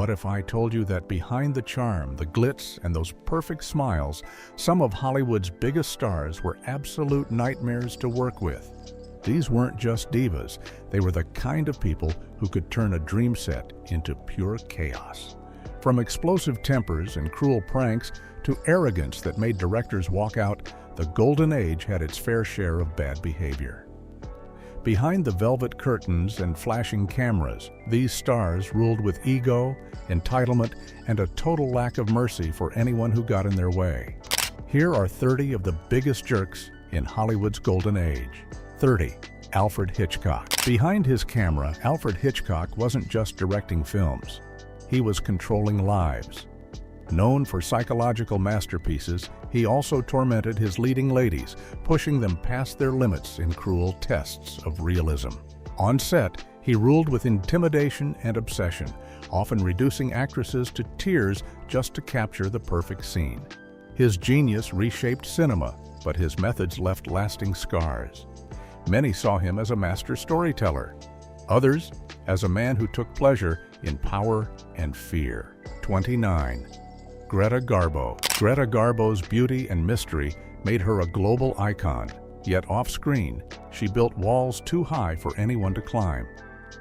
what if I told you that behind the charm, the glitz, and those perfect smiles, some of Hollywood's biggest stars were absolute nightmares to work with? These weren't just divas, they were the kind of people who could turn a dream set into pure chaos. From explosive tempers and cruel pranks to arrogance that made directors walk out, the golden age had its fair share of bad behavior. Behind the velvet curtains and flashing cameras, these stars ruled with ego, entitlement, and a total lack of mercy for anyone who got in their way. Here are 30 of the biggest jerks in Hollywood's golden age. 30. Alfred Hitchcock. Behind his camera, Alfred Hitchcock wasn't just directing films. He was controlling lives. Known for psychological masterpieces, he also tormented his leading ladies, pushing them past their limits in cruel tests of realism. On set, he ruled with intimidation and obsession, often reducing actresses to tears just to capture the perfect scene. His genius reshaped cinema, but his methods left lasting scars. Many saw him as a master storyteller. Others, as a man who took pleasure in power and fear. 29. Greta Garbo. Greta Garbo's beauty and mystery made her a global icon, yet off-screen, she built walls too high for anyone to climb.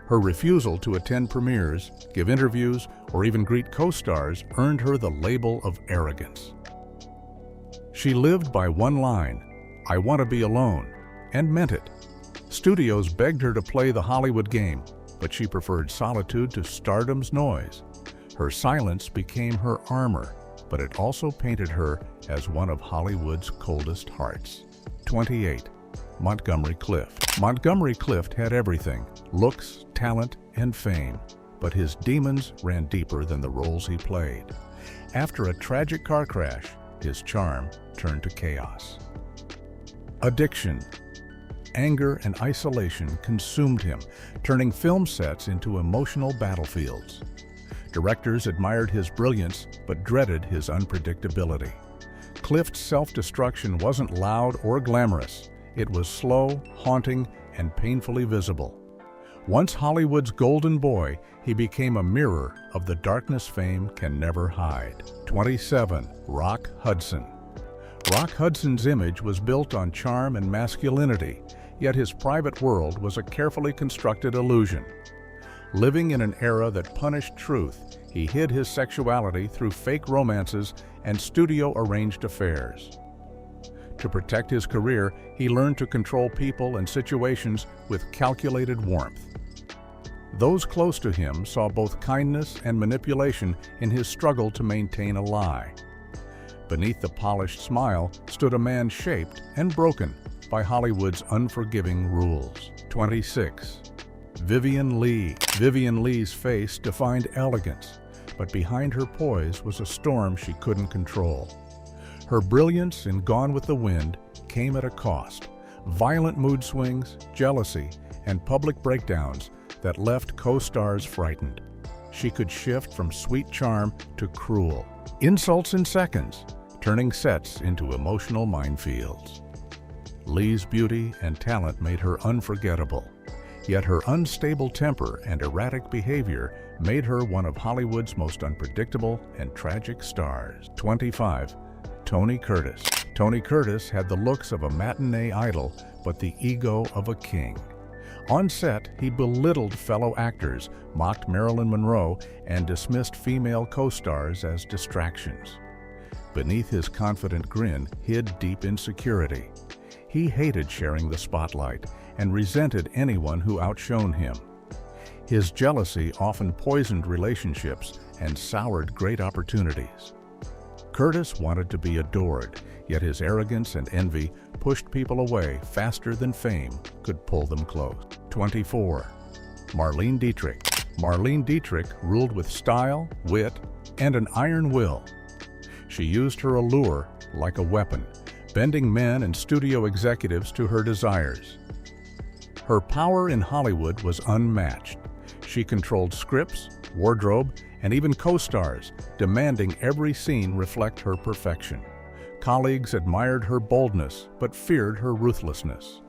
Her refusal to attend premieres, give interviews, or even greet co-stars earned her the label of arrogance. She lived by one line, "I want to be alone," and meant it. Studios begged her to play the Hollywood game, but she preferred solitude to stardom's noise. Her silence became her armor, but it also painted her as one of Hollywood's coldest hearts. 28. Montgomery Clift. Montgomery Clift had everything: looks, talent, and fame. But his demons ran deeper than the roles he played. After a tragic car crash, his charm turned to chaos. Addiction. Anger and isolation consumed him, turning film sets into emotional battlefields. Directors admired his brilliance, but dreaded his unpredictability. Clift's self-destruction wasn't loud or glamorous. It was slow, haunting, and painfully visible. Once Hollywood's golden boy, he became a mirror of the darkness fame can never hide. 27. Rock Hudson. Rock Hudson's image was built on charm and masculinity, yet his private world was a carefully constructed illusion. Living in an era that punished truth, he hid his sexuality through fake romances and studio-arranged affairs. To protect his career, he learned to control people and situations with calculated warmth. Those close to him saw both kindness and manipulation in his struggle to maintain a lie. Beneath the polished smile stood a man shaped and broken by Hollywood's unforgiving rules. 26. Vivien Leigh. Vivien Leigh's face defined elegance, but behind her poise was a storm she couldn't control. Her brilliance in Gone with the Wind came at a cost: violent mood swings, jealousy, and public breakdowns that left co-stars frightened. She could shift from sweet charm to cruel. Insults in seconds, turning sets into emotional minefields. Leigh's beauty and talent made her unforgettable. Yet her unstable temper and erratic behavior made her one of Hollywood's most unpredictable and tragic stars. 25. Tony Curtis. Tony Curtis had the looks of a matinee idol, but the ego of a king. On set, he belittled fellow actors, mocked Marilyn Monroe, and dismissed female co-stars as distractions. Beneath his confident grin hid deep insecurity. He hated sharing the spotlight and resented anyone who outshone him. His jealousy often poisoned relationships and soured great opportunities. Curtis wanted to be adored, yet his arrogance and envy pushed people away faster than fame could pull them close. 24. Marlene Dietrich. Marlene Dietrich ruled with style, wit, and an iron will. She used her allure like a weapon, bending men and studio executives to her desires. Her power in Hollywood was unmatched. She controlled scripts, wardrobe, and even co-stars, demanding every scene reflect her perfection. Colleagues admired her boldness, but feared her ruthlessness.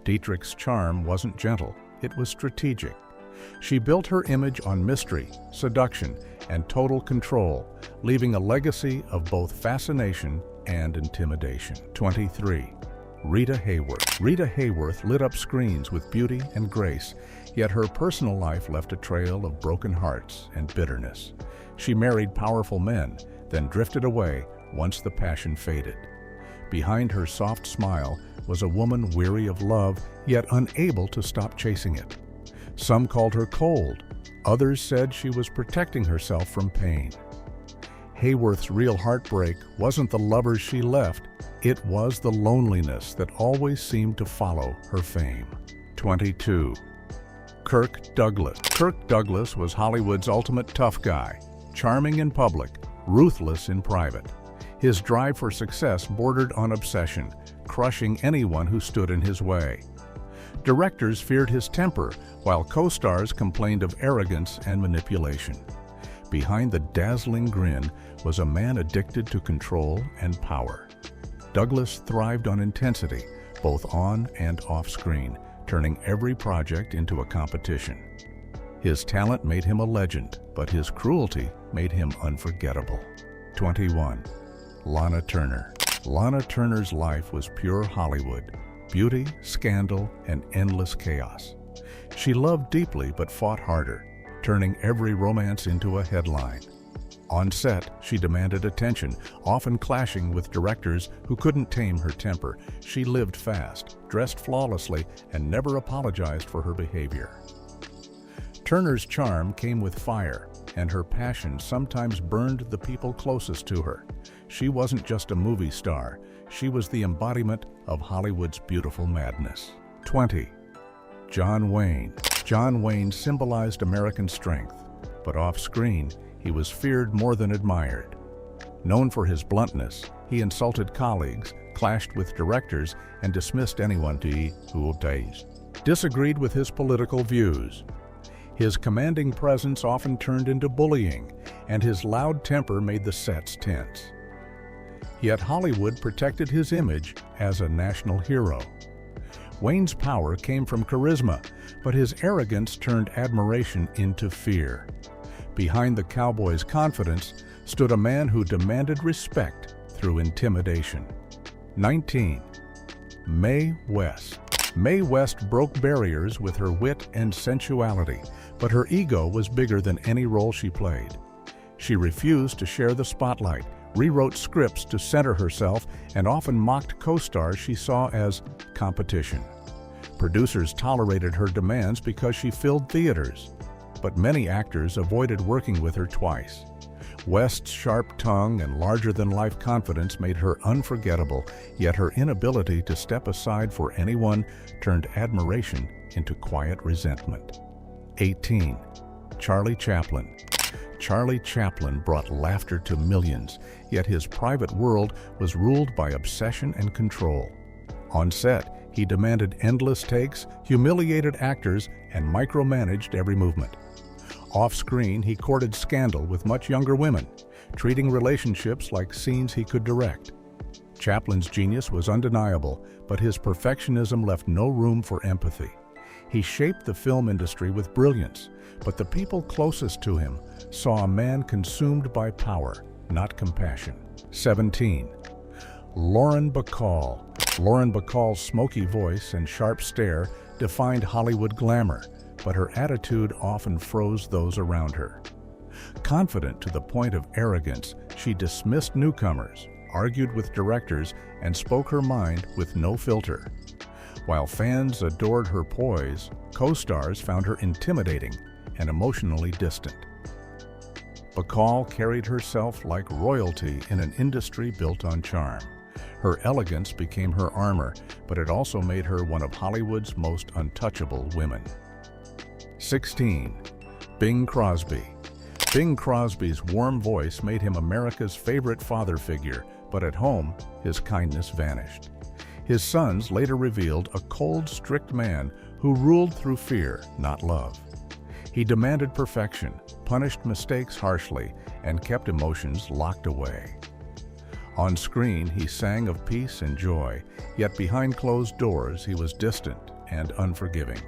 Dietrich's charm wasn't gentle, it was strategic. She built her image on mystery, seduction, and total control, leaving a legacy of both fascination and intimidation. 23. Rita Hayworth. Rita Hayworth lit up screens with beauty and grace, yet her personal life left a trail of broken hearts and bitterness. She married powerful men, then drifted away once the passion faded. Behind her soft smile was a woman weary of love, yet unable to stop chasing it. Some called her cold. Others said she was protecting herself from pain. Hayworth's real heartbreak wasn't the lovers she left, it was the loneliness that always seemed to follow her fame. 22. Kirk Douglas. Kirk Douglas was Hollywood's ultimate tough guy, charming in public, ruthless in private. His drive for success bordered on obsession, crushing anyone who stood in his way. Directors feared his temper, while co-stars complained of arrogance and manipulation. Behind the dazzling grin was a man addicted to control and power. Douglas thrived on intensity, both on and off screen, turning every project into a competition. His talent made him a legend, but his cruelty made him unforgettable. 21. Lana Turner. Lana Turner's life was pure Hollywood, beauty, scandal, and endless chaos. She loved deeply but fought harder, turning every romance into a headline. On set, she demanded attention, often clashing with directors who couldn't tame her temper. She lived fast, dressed flawlessly, and never apologized for her behavior. Turner's charm came with fire, and her passion sometimes burned the people closest to her. She wasn't just a movie star, she was the embodiment of Hollywood's beautiful madness. 20. John Wayne. John Wayne symbolized American strength, but off-screen, he was feared more than admired. Known for his bluntness, he insulted colleagues, clashed with directors, and dismissed anyone who disagreed with his political views. His commanding presence often turned into bullying, and his loud temper made the sets tense. Yet Hollywood protected his image as a national hero. Wayne's power came from charisma, but his arrogance turned admiration into fear. Behind the cowboy's confidence stood a man who demanded respect through intimidation. 19. Mae West. Mae West broke barriers with her wit and sensuality, but her ego was bigger than any role she played. She refused to share the spotlight, rewrote scripts to center herself, and often mocked co-stars she saw as competition. Producers tolerated her demands because she filled theaters, but many actors avoided working with her twice. West's sharp tongue and larger-than-life confidence made her unforgettable, yet her inability to step aside for anyone turned admiration into quiet resentment. 18. Charlie Chaplin. Charlie Chaplin brought laughter to millions, yet his private world was ruled by obsession and control. On set, he demanded endless takes, humiliated actors, and micromanaged every movement. Off-screen, he courted scandal with much younger women, treating relationships like scenes he could direct. Chaplin's genius was undeniable, but his perfectionism left no room for empathy. He shaped the film industry with brilliance, but the people closest to him saw a man consumed by power, not compassion. 17. Lauren Bacall. Lauren Bacall's smoky voice and sharp stare defined Hollywood glamour, but her attitude often froze those around her. Confident to the point of arrogance, she dismissed newcomers, argued with directors, and spoke her mind with no filter. While fans adored her poise, co-stars found her intimidating and emotionally distant. Bacall carried herself like royalty in an industry built on charm. Her elegance became her armor, but it also made her one of Hollywood's most untouchable women. 16. Bing Crosby. Bing Crosby's warm voice made him America's favorite father figure, but at home, his kindness vanished. His sons later revealed a cold, strict man who ruled through fear, not love. He demanded perfection, punished mistakes harshly, and kept emotions locked away. On screen, he sang of peace and joy, yet behind closed doors, he was distant and unforgiving.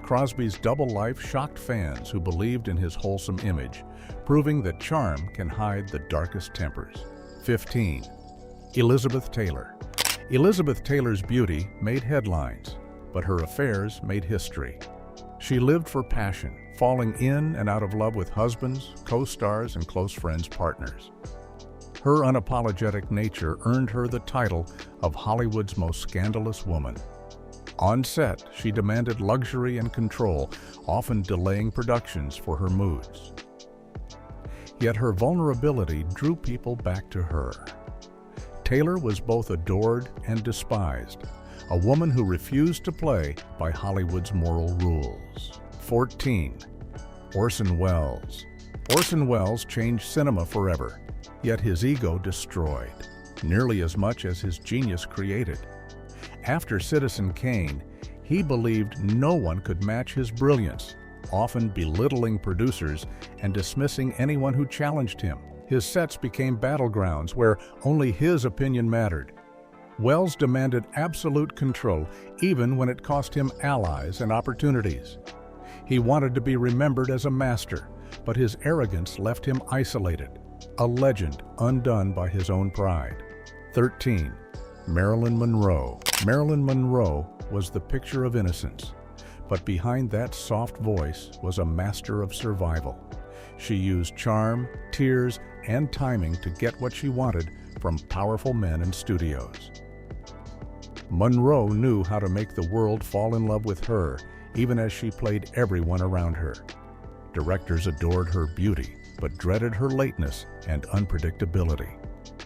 Crosby's double life shocked fans who believed in his wholesome image, proving that charm can hide the darkest tempers. 15. Elizabeth Taylor. Elizabeth Taylor's beauty made headlines, but her affairs made history. She lived for passion, falling in and out of love with husbands, co-stars, and close friends' partners. Her unapologetic nature earned her the title of Hollywood's most scandalous woman. On set, she demanded luxury and control, often delaying productions for her moods. Yet her vulnerability drew people back to her. Taylor was both adored and despised, a woman who refused to play by Hollywood's moral rules. 14. Orson Welles. Orson Welles changed cinema forever, yet his ego destroyed, nearly as much as his genius created. After Citizen Kane, he believed no one could match his brilliance, often belittling producers and dismissing anyone who challenged him. His sets became battlegrounds where only his opinion mattered. Welles demanded absolute control, even when it cost him allies and opportunities. He wanted to be remembered as a master, but his arrogance left him isolated, a legend undone by his own pride. 13. Marilyn Monroe. Marilyn Monroe was the picture of innocence, but behind that soft voice was a master of survival. She used charm, tears, and timing to get what she wanted from powerful men and studios. Monroe knew how to make the world fall in love with her, even as she played everyone around her. Directors adored her beauty, but dreaded her lateness and unpredictability.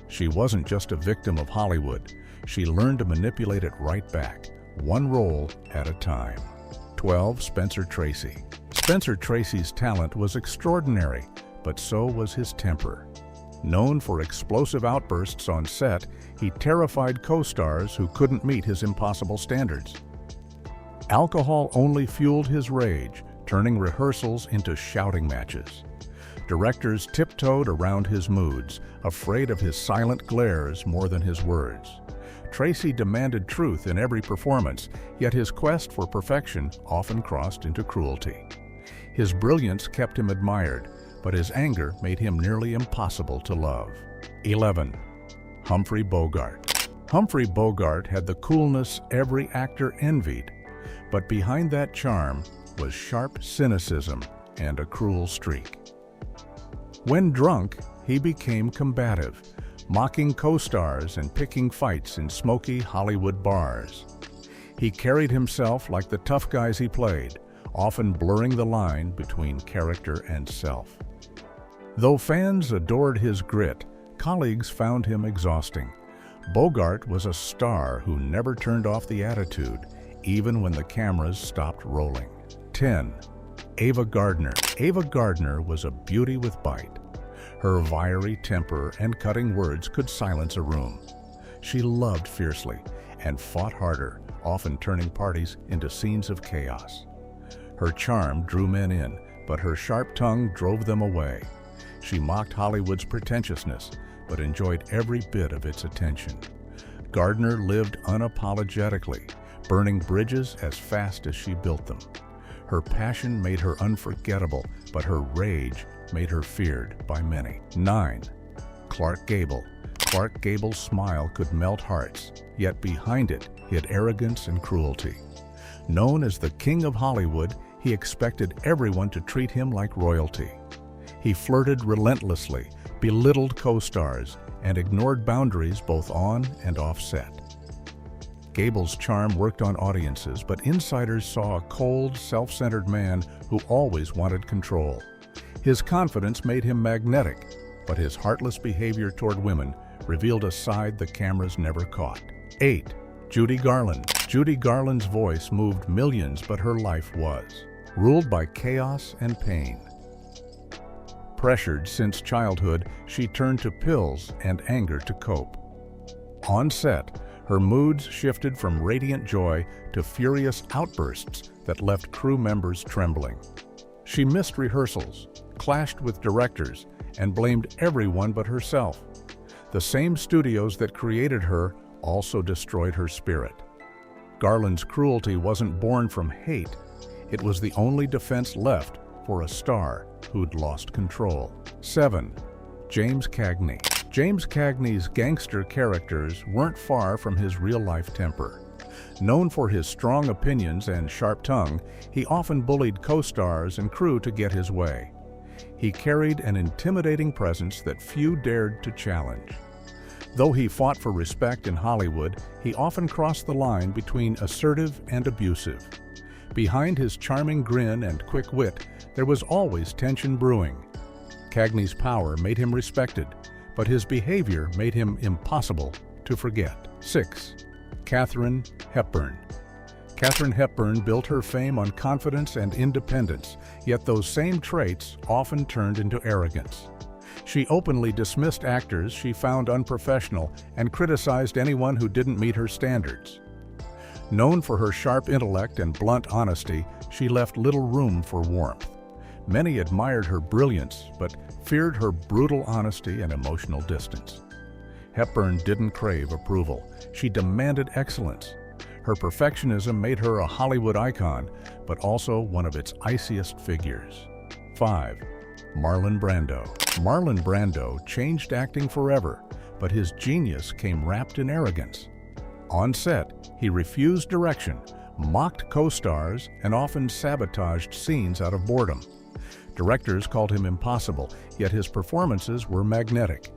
She wasn't just a victim of Hollywood. She learned to manipulate it right back, one role at a time. 12. Spencer Tracy. Spencer Tracy's talent was extraordinary, but so was his temper. Known for explosive outbursts on set, he terrified co-stars who couldn't meet his impossible standards. Alcohol only fueled his rage, turning rehearsals into shouting matches. Directors tiptoed around his moods, afraid of his silent glares more than his words. Tracy demanded truth in every performance, yet his quest for perfection often crossed into cruelty. His brilliance kept him admired, but his anger made him nearly impossible to love. 11. Humphrey Bogart. Humphrey Bogart had the coolness every actor envied, but behind that charm was sharp cynicism and a cruel streak. When drunk, he became combative, mocking co-stars and picking fights in smoky Hollywood bars. He carried himself like the tough guys he played, often blurring the line between character and self. Though fans adored his grit, colleagues found him exhausting. Bogart was a star who never turned off the attitude, even when the cameras stopped rolling. 10. Ava Gardner. Ava Gardner was a beauty with bite. Her fiery temper and cutting words could silence a room. She loved fiercely and fought harder, often turning parties into scenes of chaos. Her charm drew men in, but her sharp tongue drove them away. She mocked Hollywood's pretentiousness, but enjoyed every bit of its attention. Gardner lived unapologetically, burning bridges as fast as she built them. Her passion made her unforgettable, but her rage made her feared by many. 9. Clark Gable. Clark Gable's smile could melt hearts, yet behind it hid arrogance and cruelty. Known as the King of Hollywood, he expected everyone to treat him like royalty. He flirted relentlessly, belittled co-stars, and ignored boundaries both on and off set. Gable's charm worked on audiences, but insiders saw a cold, self-centered man who always wanted control. His confidence made him magnetic, but his heartless behavior toward women revealed a side the cameras never caught. 8. Judy Garland. Judy Garland's voice moved millions, but her life was ruled by chaos and pain. Pressured since childhood, she turned to pills and anger to cope. On set, her moods shifted from radiant joy to furious outbursts that left crew members trembling. She missed rehearsals, clashed with directors, and blamed everyone but herself. The same studios that created her also destroyed her spirit. Garland's cruelty wasn't born from hate. It was the only defense left for a star who'd lost control. 7. James Cagney. James Cagney's gangster characters weren't far from his real-life temper. Known for his strong opinions and sharp tongue, he often bullied co-stars and crew to get his way. He carried an intimidating presence that few dared to challenge. Though he fought for respect in Hollywood, he often crossed the line between assertive and abusive. Behind his charming grin and quick wit, there was always tension brewing. Cagney's power made him respected, but his behavior made him impossible to forget. 6. Katharine Hepburn. Katharine Hepburn built her fame on confidence and independence, yet those same traits often turned into arrogance. She openly dismissed actors she found unprofessional and criticized anyone who didn't meet her standards. Known for her sharp intellect and blunt honesty, she left little room for warmth. Many admired her brilliance, but feared her brutal honesty and emotional distance. Hepburn didn't crave approval. She demanded excellence. Her perfectionism made her a Hollywood icon, but also one of its iciest figures. 5. Marlon Brando. Marlon Brando changed acting forever, but his genius came wrapped in arrogance. On set, he refused direction, mocked co-stars, and often sabotaged scenes out of boredom. Directors called him impossible, yet his performances were magnetic.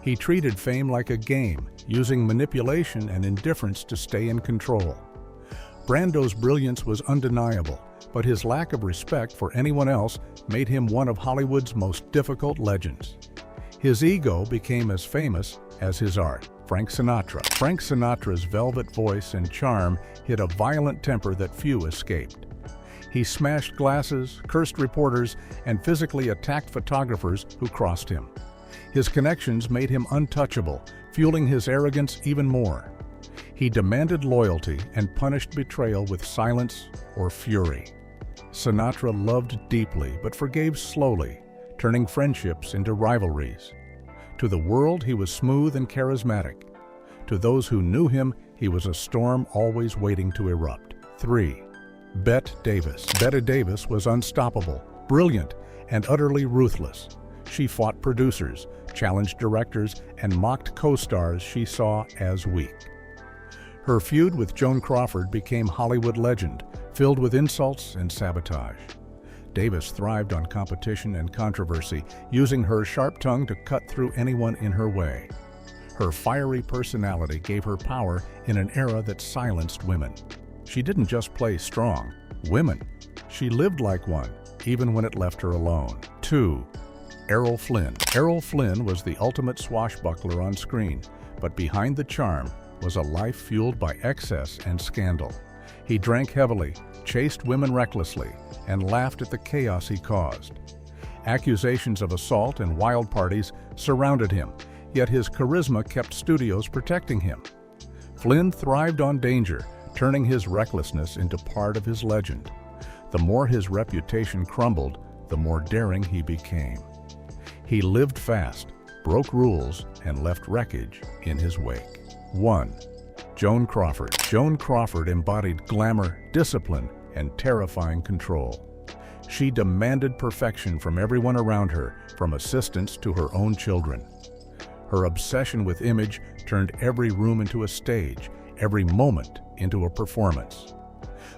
He treated fame like a game, using manipulation and indifference to stay in control. Brando's brilliance was undeniable, but his lack of respect for anyone else made him one of Hollywood's most difficult legends. His ego became as famous as his art. Frank Sinatra. Frank Sinatra's velvet voice and charm hid a violent temper that few escaped. He smashed glasses, cursed reporters, and physically attacked photographers who crossed him. His connections made him untouchable, fueling his arrogance even more. He demanded loyalty and punished betrayal with silence or fury. Sinatra loved deeply but forgave slowly, turning friendships into rivalries. To the world, he was smooth and charismatic. To those who knew him, he was a storm always waiting to erupt. 3. Bette Davis. Bette Davis was unstoppable, brilliant, and utterly ruthless. She fought producers, challenged directors, and mocked co-stars she saw as weak. Her feud with Joan Crawford became Hollywood legend, filled with insults and sabotage. Davis thrived on competition and controversy, using her sharp tongue to cut through anyone in her way. Her fiery personality gave her power in an era that silenced women. She didn't just play strong women. She lived like one, even when it left her alone. 2. Errol Flynn. Errol Flynn was the ultimate swashbuckler on screen, but behind the charm was a life fueled by excess and scandal. He drank heavily, chased women recklessly, and laughed at the chaos he caused. Accusations of assault and wild parties surrounded him, yet his charisma kept studios protecting him. Flynn thrived on danger, turning his recklessness into part of his legend. The more his reputation crumbled, the more daring he became. He lived fast, broke rules, and left wreckage in his wake. 1. Joan Crawford. Joan Crawford embodied glamour, discipline, and terrifying control. She demanded perfection from everyone around her, from assistants to her own children. Her obsession with image turned every room into a stage, every moment into a performance.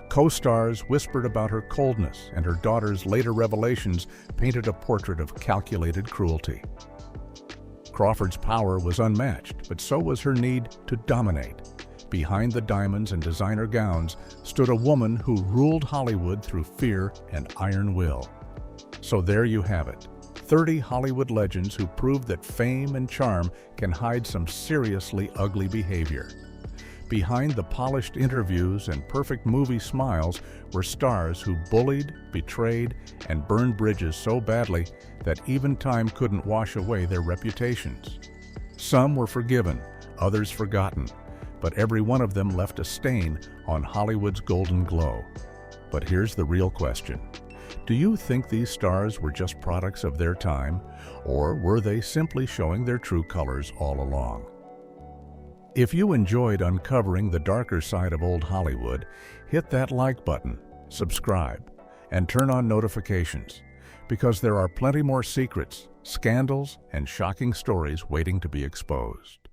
Co-stars whispered about her coldness, and her daughter's later revelations painted a portrait of calculated cruelty. Crawford's power was unmatched, but so was her need to dominate. Behind the diamonds and designer gowns stood a woman who ruled Hollywood through fear and iron will. So there you have it, 30 Hollywood legends who proved that fame and charm can hide some seriously ugly behavior. Behind the polished interviews and perfect movie smiles were stars who bullied, betrayed, and burned bridges so badly that even time couldn't wash away their reputations. Some were forgiven, others forgotten, but every one of them left a stain on Hollywood's golden glow. But here's the real question. Do you think these stars were just products of their time, or were they simply showing their true colors all along? If you enjoyed uncovering the darker side of old Hollywood, hit that like button, subscribe, and turn on notifications, because there are plenty more secrets, scandals, and shocking stories waiting to be exposed.